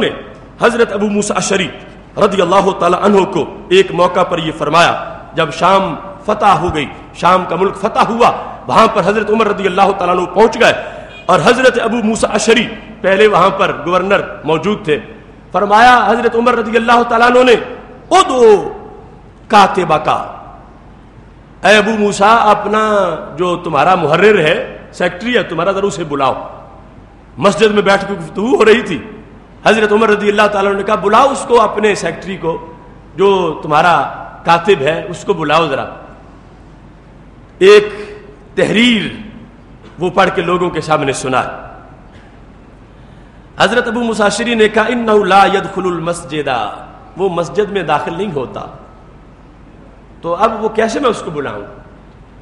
نے حضرت ابو موسیٰ اشعری رضی اللہ تعالی عنہ کو ایک موقع پر یہ فرمایا، جب شام فتح ہو گئی، شام کا ملک فتح ہوا، وہاں پر حضرت عمر رضی اللہ تعالیٰ عنہ پہنچ گئے اور حضرت ابو موسیٰ اشعری پہلے وہاں پر گورنر موجود تھے۔ فرمایا حضرت عمر رضی اللہ تعالیٰ عنہ نے ادعو کاتبہ کا، اے ابو موسیٰ اپنا جو تمہارا محرر ہے، سیکٹری ہے تمہارا، ذرا اسے بلاؤ۔ مسجد میں بیٹھ کے گفتگو ہو رہی تھی، حضرت عمر رضی اللہ تعالیٰ نے کہا بلاؤ اس کو، اپنے سیکٹری کو جو تمہارا کاتب ہے اس کو بلاؤ ذرا۔ ایک تحریر وہ پڑھ کے لوگوں کے سامنے سنا۔ حضرت ابو موسیٰ اشعری نے کہا انہ لا يدخل المسجد، وہ مسجد میں داخل نہیں ہوتا، تو اب وہ کیسے میں اس کو بلاؤں،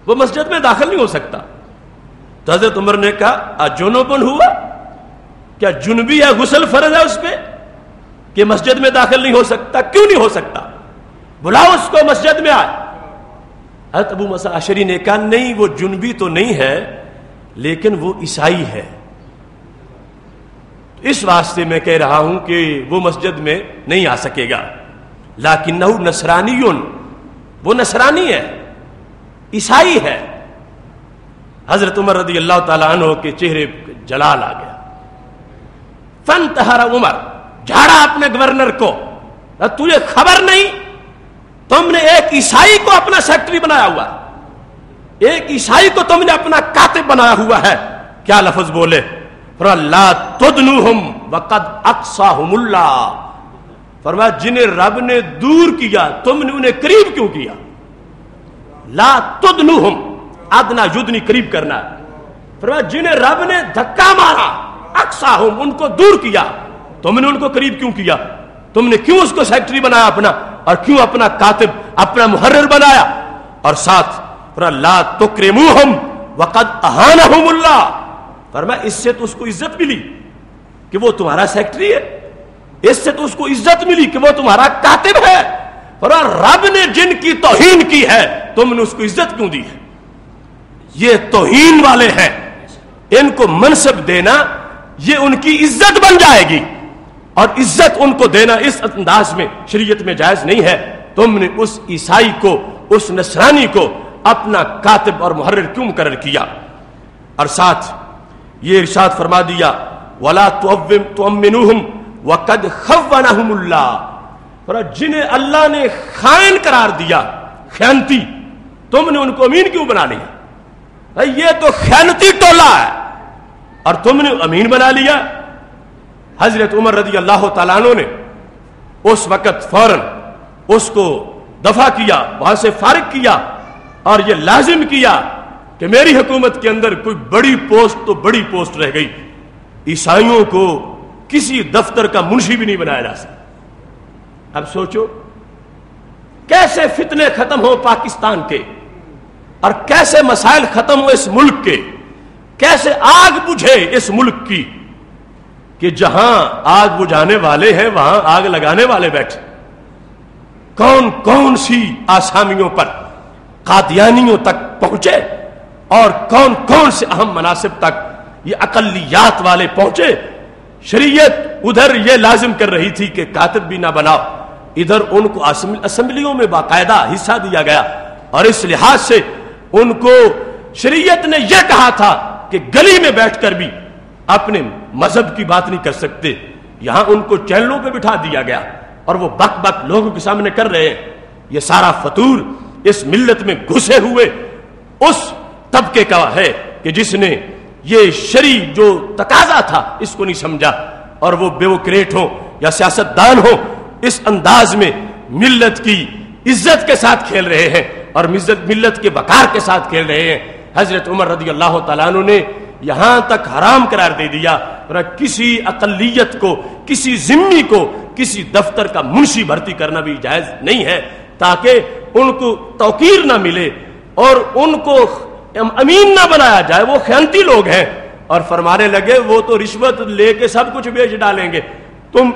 وہ مسجد میں داخل نہیں ہو سکتا۔ تو حضرت عمر نے کہا اجنبن ہوا، کیا جنبی ہے، غسل فرض ہے اس پہ کہ مسجد میں داخل نہیں ہو سکتا؟ کیوں نہیں ہو سکتا؟ بلاؤ اس کو، مسجد میں آئے۔ حضرت ابو موسیٰ اشعری نے کہا نہیں، وہ جنبی تو نہیں ہے لیکن وہ عیسائی ہے، اس واسطے میں کہہ رہا ہوں کہ وہ مسجد میں نہیں آ سکے گا۔ لیکنہ نصرانی، وہ نصرانی ہے، عیسائی ہے۔ حضرت عمر رضی اللہ تعالیٰ عنہ کے چہرے جلال آ گیا۔ فانتہر عمر، جھاڑا اپنے گورنر کو، تجھے خبر نہیں تم نے ایک عیسائی کو اپنا سیکٹری بنایا ہوا ہے، ایک عیسائی کو تم نے اپنا کاتب بنایا ہوا ہے۔ کیا لفظ بولے؟ لا تدنوہم وقد اقصاہم اللہ، فرمایا جنہیں رب نے دور کیا تم نے انہیں قریب کیوں کیا؟ لا تدنوہم، ادنا یدنی قریب کرنا ہے۔ فرمایا جنہیں رب نے دھکا مارا، اقصاہم ان کو دور کیا، تم نے ان کو قریب کیوں کیا؟ تم نے کیوں اس کو سیکٹری بنایا اپنا، اور کیوں اپنا کاتب اپنا محرر بنایا؟ اور ساتھ فرمایا لا تکرموہم وقد اہانہم اللہ، فرمایا اس سے تو اس کو عزت ملی کہ وہ تمہارا سیکٹری ہے، اس سے تو اس کو عزت ملی کہ وہ تمہارا کاتب ہے۔ فرمایا رب نے جن کی توہین کی ہے تم نے اس کو عزت کیوں دی ہے؟ یہ توہین والے ہیں، ان کو منصب دینا یہ ان کی عزت بن جائے گی، اور عزت ان کو دینا اس انداز میں شریعت میں جائز نہیں ہے۔ تم نے اس عیسائی کو، اس نصرانی کو اپنا کاتب اور محرر کیوں مقرر کیا؟ اور ساتھ یہ ارشاد فرما دیا وَلَا تُؤَمِّنُوهُمْ وَقَدْ خَوَّنَهُمُ اللَّهُ، پر جنہیں اللہ نے خائن قرار دیا، خیانتی، تم نے ان کو امین کیوں بنا لیا؟ یہ تو خیانتی ٹولہ ہے اور تم نے امین بنا لیا۔ حضرت عمر رضی اللہ تعالیٰ عنہ نے اس وقت فوراً اس کو دفع کیا، وہاں سے فارغ کیا، اور یہ لازم کیا کہ میری حکومت کے اندر کوئی بڑی پوسٹ تو بڑی پوسٹ رہ گئی، عیسائیوں کو کسی دفتر کا منشی بھی نہیں بنایا جا سکتا۔ اب سوچو کیسے فتنے ختم ہو پاکستان کے، اور کیسے مسائل ختم ہو اس ملک کے، کیسے آگ بجھے اس ملک کی، کہ جہاں آگ بجھانے والے ہیں وہاں آگ لگانے والے بیٹھے۔ کون کون سی آسامیوں پر قادیانیوں تک پہنچے، اور کون کون سے اہم مناصب تک یہ اقلیات والے پہنچے۔ شریعت ادھر یہ لازم کر رہی تھی کہ کاتب بھی نہ بناؤ، ادھر ان کو اسمبلیوں میں باقاعدہ حصہ دیا گیا، اور اس لحاظ سے ان کو شریعت نے یہ کہا تھا کہ گلی میں بیٹھ کر بھی اپنے مذہب کی بات نہیں کر سکتے، یہاں ان کو چینلوں پہ بٹھا دیا گیا اور وہ بک بک لوگوں کے سامنے کر رہے ہیں۔ یہ سارا فطور اس ملت میں گھسے ہوئے اس طبقے کا ہے کہ جس نے یہ شرعی جو تقاضا تھا اس کو نہیں سمجھا، اور وہ بیوکریٹ ہوں یا سیاستدان ہوں اس انداز میں ملت کی عزت کے ساتھ کھیل رہے ہیں اور ملت کے وقار کے ساتھ کھیل رہے ہیں۔ حضرت عمر رضی اللہ تعالیٰ عنہ نے یہاں تک حرام قرار دے دیا کسی اقلیت کو، کسی ذمی کو کسی دفتر کا منشی بھرتی کرنا بھی جائز نہیں ہے، تاکہ ان کو توقیر نہ ملے اور ان کو امین نہ بنایا جائے، وہ خیانتی لوگ ہیں۔ اور فرمانے لگے وہ تو رشوت لے کے سب کچھ بیچ ڈالیں گے، تم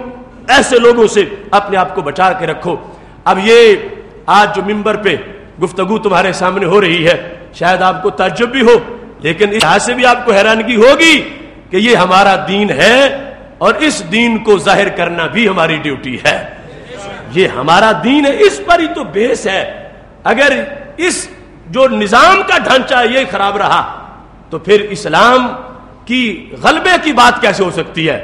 ایسے لوگوں سے اپنے آپ کو بچا کے رکھو۔ اب یہ آج جو ممبر پہ گفتگو تمہارے سامنے ہو رہی ہے، شاید آپ کو تعجب بھی ہو، لیکن اس لحاظ سے بھی آپ کو حیرانگی ہوگی کہ یہ ہمارا دین ہے اور اس دین کو ظاہر کرنا بھی ہماری ڈیوٹی ہے. یہ ہمارا دین ہے, اس پر ہی تو بیس ہے. اگر اس جو نظام کا ڈھانچہ یہ خراب رہا تو پھر اسلام کی غلبے کی بات کیسے ہو سکتی ہے؟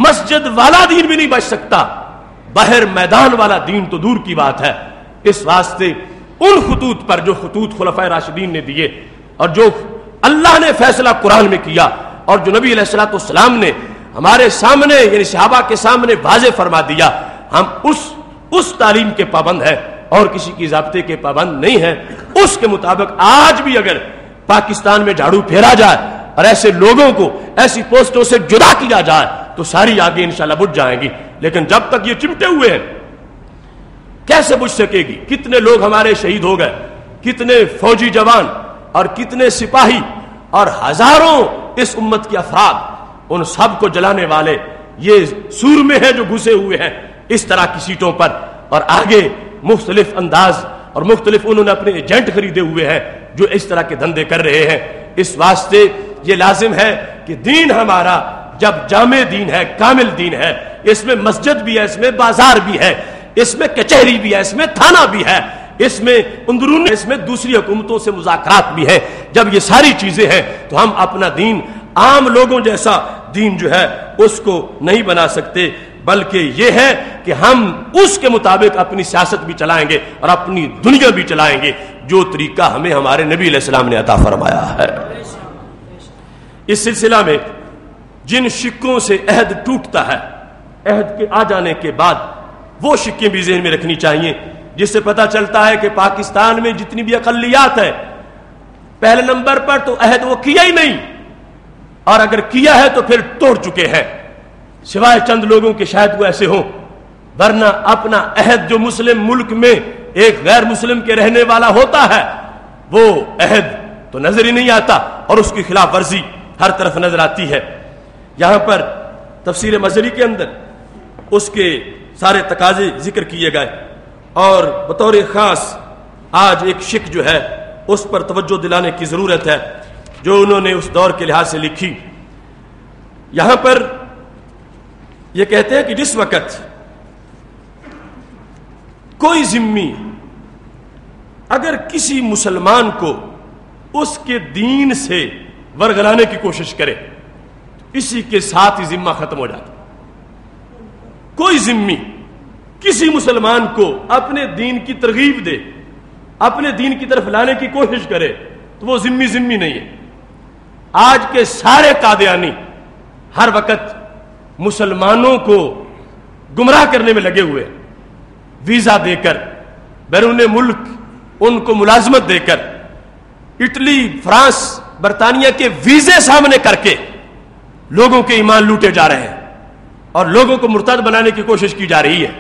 مسجد والا دین بھی نہیں بچ سکتا, باہر میدان والا دین تو دور کی بات ہے. اس واسطے ان خطوط پر جو خطوط خلفائے راشدین نے دیے اور جو اللہ نے فیصلہ قرآن میں کیا اور جو نبی علیہ الصلوۃ والسلام نے ہمارے سامنے یعنی صحابہ کے سامنے واضح فرما دیا, ہم اس تعلیم کے پابند ہیں اور کسی کی ضابطے کے پابند نہیں ہیں. اس کے مطابق آج بھی اگر پاکستان میں جھاڑو پھیرا جائے اور ایسے لوگوں کو ایسی پوسٹوں سے جدا کیا جائے تو ساری آگے انشاءاللہ بجھ جائیں گی. لیکن جب تک یہ چمٹے ہوئے ہیں کیسے بجھ سکے گی؟ کتنے لوگ ہمارے شہید ہو گئے, کتنے فوجی جوان اور کتنے سپاہی اور ہزاروں اس امت کے افراد, ان سب کو جلانے والے یہ سورمے ہیں جو گھسے ہوئے ہیں اس طرح کی سیٹوں پر, اور آگے مختلف انداز اور مختلف انہوں نے اپنے ایجنٹ خریدے ہوئے ہیں جو اس طرح کے دھندے کر رہے ہیں. اس واسطے یہ لازم ہے کہ دین ہمارا جب جامع دین ہے, کامل دین ہے, اس میں مسجد بھی ہے, اس میں بازار بھی ہے, اس میں کچہری بھی ہے, اس میں تھانہ بھی ہے, اس میں اندرون, اس میں دوسری حکومتوں سے مذاکرات بھی ہیں. جب یہ ساری چیزیں ہیں تو ہم اپنا دین عام لوگوں جیسا دین جو ہے اس کو نہیں بنا سکتے, بلکہ یہ ہے کہ ہم اس کے مطابق اپنی سیاست بھی چلائیں گے اور اپنی دنیا بھی چلائیں گے جو طریقہ ہمیں ہمارے نبی علیہ السلام نے عطا فرمایا ہے. اس سلسلہ میں جن شکوں سے عہد ٹوٹتا ہے, عہد کے آ جانے کے بعد وہ شکیں بھی ذہن میں رکھنی چاہیے, جس سے پتہ چلتا ہے کہ پاکستان میں جتنی بھی اقلیات ہیں پہلے نمبر پر تو عہد وہ کیا ہی نہیں, اور اگر کیا ہے تو پھر توڑ چکے ہیں, سوائے چند لوگوں کے شاید وہ ایسے ہوں, ورنہ اپنا عہد جو مسلم ملک میں ایک غیر مسلم کے رہنے والا ہوتا ہے وہ عہد تو نظر ہی نہیں آتا, اور اس کی خلاف ورزی ہر طرف نظر آتی ہے. یہاں پر تفسیر مظہری کے اندر اس کے سارے تقاضے ذکر کیے گئے, اور بطور خاص آج ایک شک جو ہے اس پر توجہ دلانے کی ضرورت ہے جو انہوں نے اس دور کے لحاظ سے لکھی. یہاں پر یہ کہتے ہیں کہ جس وقت کوئی ذمی اگر کسی مسلمان کو اس کے دین سے ورگلانے کی کوشش کرے اسی کے ساتھ ہی ذمہ ختم ہو جاتا. کوئی ذمی کسی مسلمان کو اپنے دین کی ترغیب دے, اپنے دین کی طرف لانے کی کوشش کرے تو وہ ذمی نہیں ہے. آج کے سارے قادیانی ہر وقت مسلمانوں کو گمراہ کرنے میں لگے ہوئے, ویزا دے کر, بیرون ملک ان کو ملازمت دے کر, اٹلی, فرانس, برطانیہ کے ویزے سامنے کر کے لوگوں کے ایمان لوٹے جا رہے ہیں اور لوگوں کو مرتد بنانے کی کوشش کی جا رہی ہے.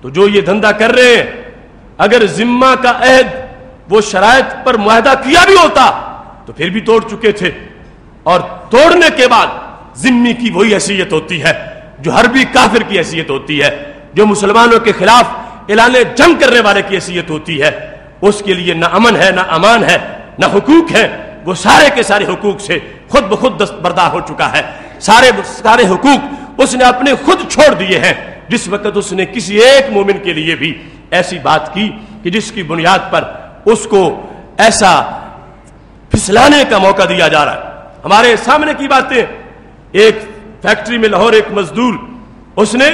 تو جو یہ دھندا کر رہے ہیں اگر ذمہ کا عہد وہ شرائط پر معاہدہ کیا بھی ہوتا تو پھر بھی توڑ چکے تھے, اور توڑنے کے بعد ذمی کی وہی حیثیت ہوتی ہے جو حربی کافر کی حیثیت ہوتی ہے, جو مسلمانوں کے خلاف اعلان جنگ کرنے والے کی حیثیت ہوتی ہے. اس کے لیے نہ امن ہے, نہ امان ہے, نہ حقوق ہے, وہ سارے کے سارے حقوق سے خود بخود دستبردار ہو چکا ہے. سارے حقوق اس نے اپنے خود چھوڑ دیے ہیں جس وقت اس نے کسی ایک مومن کے لیے بھی ایسی بات کی کہ جس کی بنیاد پر اس کو ایسا پھسلانے کا موقع دیا جا رہا ہے. ہمارے سامنے کی باتیں, ایک فیکٹری میں لاہور ایک مزدور, اس نے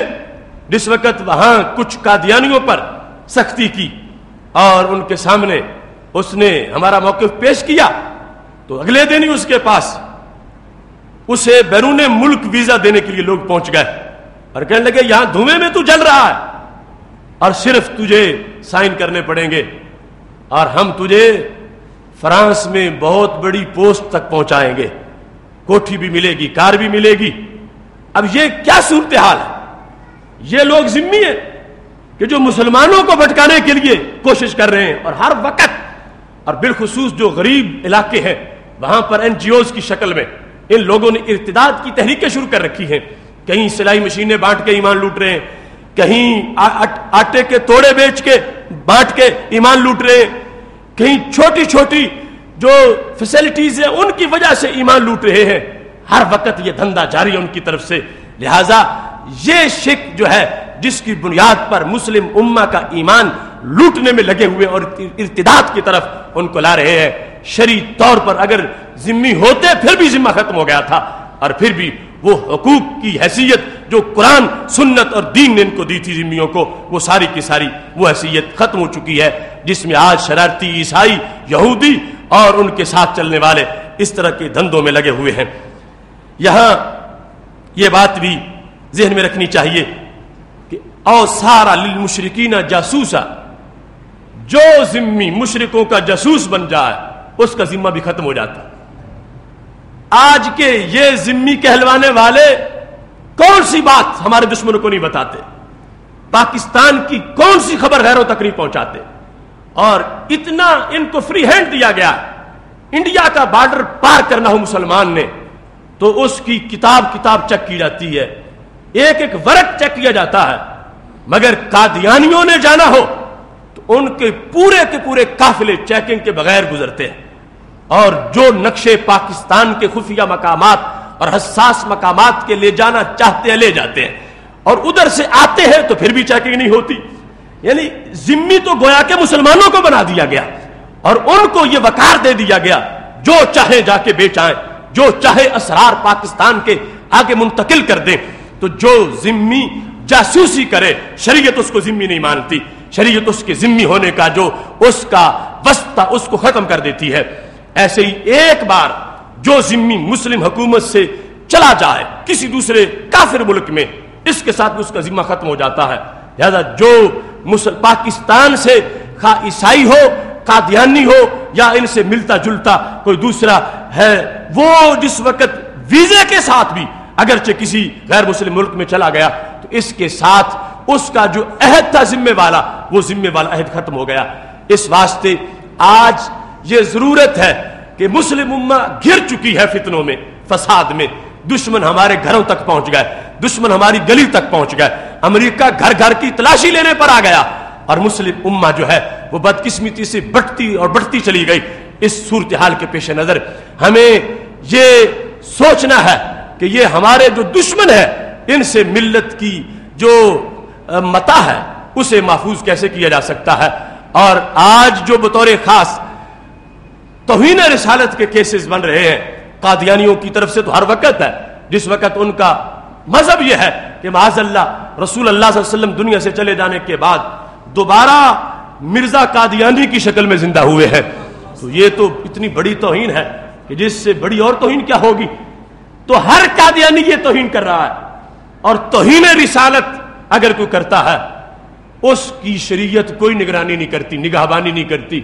جس وقت وہاں کچھ قادیانیوں پر سختی کی اور ان کے سامنے اس نے ہمارا موقف پیش کیا تو اگلے دن ہی اس کے پاس اسے بیرون ملک ویزا دینے کے لیے لوگ پہنچ گئے اور کہنے لگے یہاں دھوئیں میں تو جل رہا ہے اور صرف تجھے سائن کرنے پڑیں گے اور ہم تجھے فرانس میں بہت بڑی پوسٹ تک پہنچائیں گے, کوٹھی بھی ملے گی, کار بھی ملے گی. اب یہ کیا صورتحال ہے؟ یہ لوگ ذمی ہیں کہ جو مسلمانوں کو بھٹکانے کے لیے کوشش کر رہے ہیں, اور ہر وقت, اور بالخصوص جو غریب علاقے ہیں وہاں پر این جی اوز کی شکل میں ان لوگوں نے ارتداد کی تحریکیں شروع کر رکھی ہیں. کہیں سلائی مشینیں بانٹ کے ایمان لوٹ رہے ہیں, کہیں آٹے کے توڑے بیچ کے بانٹ کے ایمان لوٹ رہے ہیں, کہیں چھوٹی چھوٹی جو فیسلٹیز ہیں ان کی وجہ سے ایمان لوٹ رہے ہیں. ہر وقت یہ دھندا جاری ہے ان کی طرف سے. لہذا یہ شرک جو ہے جس کی بنیاد پر مسلم امہ کا ایمان لوٹنے میں لگے ہوئے اور ارتداد کی طرف ان کو لا رہے ہیں، شرعی طور پر اگر ذمہ ہوتے پھر بھی ذمہ ختم ہو گیا تھا، اور پھر بھی وہ حقوق کی حیثیت جو قرآن سنت اور دین نے ان کو دی تھی ذمیوں کو، وہ ساری کی ساری وہ حیثیت ختم ہو چکی ہے، جس میں آج شرارتی عیسائی، یہودی اور ان کے ساتھ چلنے والے اس طرح کے دھندوں میں لگے ہوئے ہیں۔ یہاں یہ بات بھی ذہن میں رکھنی چاہیے کہ اوصار للمشرکین جاسوسا، جو ذمی مشرکوں کا جاسوس بن جائے اس کا ذمہ بھی ختم ہو جاتا۔ آج کے یہ ذمی کہلوانے والے کون سی بات ہمارے دشمنوں کو نہیں بتاتے، پاکستان کی کون سی خبر غیروں تک نہیں پہنچاتے، اور اتنا ان کو فری ہینڈ دیا گیا۔ انڈیا کا بارڈر پار کرنا ہو مسلمان نے تو اس کی کتاب چیک کی جاتی ہے، ایک ایک ورق چیک کیا جاتا ہے، مگر قادیانیوں نے جانا ہو تو ان کے پورے قافلے چیکنگ کے بغیر گزرتے ہیں، اور جو نقشے پاکستان کے خفیہ مقامات اور حساس مقامات کے لے جانا چاہتے ہیں لے جاتے ہیں، اور ادھر سے آتے ہیں تو پھر بھی چیکنگ نہیں ہوتی۔ یعنی ذمی تو گویا کہ مسلمانوں کو بنا دیا گیا، اور ان کو یہ وقار دے دیا گیا جو چاہے جا کے بیچ آئیں، جو چاہے اسرار پاکستان کے آگے منتقل کر دیں۔ تو جو ذمی جاسوسی کرے شریعت اس کو ذمی نہیں مانتی، شریعت اس کے ذمی ہونے کا جو اس کا واسطہ اس کو ختم کر دیتی ہے۔ ایسے ہی ایک بار جو ذمی مسلم حکومت سے چلا جائے کسی دوسرے کافر ملک میں، اس کے ساتھ اس کا ذمہ ختم ہو جاتا ہے۔ لہذا جو پاکستان سے خواہ عیسائی ہو، قادیانی ہو یا ان سے ملتا جلتا کوئی دوسرا ہے، وہ جس وقت ویزے کے ساتھ بھی اگرچہ کسی غیر مسلم ملک میں چلا گیا تو اس کے ساتھ اس کا جو عہد تھا ذمہ والا، وہ ذمہ والا عہد ختم ہو گیا۔ اس واسطے آج یہ ضرورت ہے کہ مسلم امہ گھر چکی ہے فتنوں میں، فساد میں، دشمن ہمارے گھروں تک پہنچ گئے، دشمن ہماری گلی تک پہنچ گئے، امریکہ گھر گھر کی تلاشی لینے پر آ گیا، اور مسلم امہ جو ہے وہ بدقسمتی سے بڑھتی چلی گئی۔ اس صورتحال کے پیش نظر ہمیں یہ سوچنا ہے کہ یہ ہمارے جو دشمن ہے ان سے ملت کی جو متاع ہے اسے محفوظ کیسے کیا جا سکتا ہے۔ اور آج جو بطور خاص توہین رسالت کے کیسز بن رہے ہیں قادیانیوں کی طرف سے، تو ہر وقت ہے جس وقت ان کا مذہب یہ ہے کہ معاذ اللہ رسول اللہ صلی اللہ علیہ وسلم دنیا سے چلے جانے کے بعد دوبارہ مرزا قادیانی کی شکل میں زندہ ہوئے ہیں، تو یہ تو اتنی بڑی توہین ہے کہ جس سے بڑی اور توہین کیا ہوگی۔ تو ہر قادیانی یہ توہین کر رہا ہے، اور توہین رسالت اگر کوئی کرتا ہے اس کی شریعت کوئی نگرانی نہیں کرتی، نگہبانی نہیں کرتی۔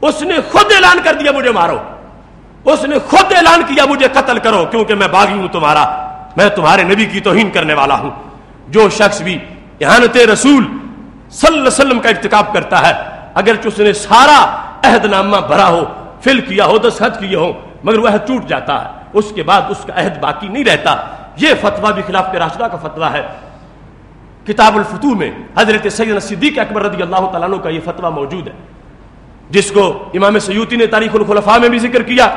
اس نے خود اعلان کر دیا مجھے مارو، اس نے خود اعلان کیا مجھے قتل کرو، کیونکہ میں باغی ہوں تمہارا، میں تمہارے نبی کی توہین کرنے والا ہوں۔ جو شخص بھی اہانت رسول صلی اللہ علیہ وسلم کا ارتکاب کرتا ہے، اگرچہ اس نے سارا عہد نامہ بھرا ہو، فل کیا ہو، دستخط کیے ہوں، مگر وہ عہد ٹوٹ جاتا ہے، اس کے بعد اس کا عہد باقی نہیں رہتا۔ یہ فتویٰ بھی خلافت راشدہ کا فتویٰ ہے۔ کتاب الفتوح میں حضرت سیدنا صدیق اکبر رضی اللہ تعالیٰ عنہ کا یہ فتویٰ موجود ہے، جس کو امام سیوطی نے تاریخ الخلفاء میں بھی ذکر کیا۔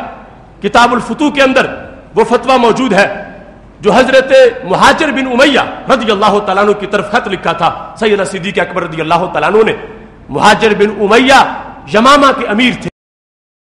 کتاب الفتوح کے اندر وہ فتویٰ موجود ہے جو حضرت مہاجر بن امیہ رضی اللہ تعالیٰ عنہ کی طرف خط لکھا تھا سیدنا صدیق اکبر رضی اللہ تعالیٰ عنہ نے۔ مہاجر بن امیہ یمامہ کے امیر تھے۔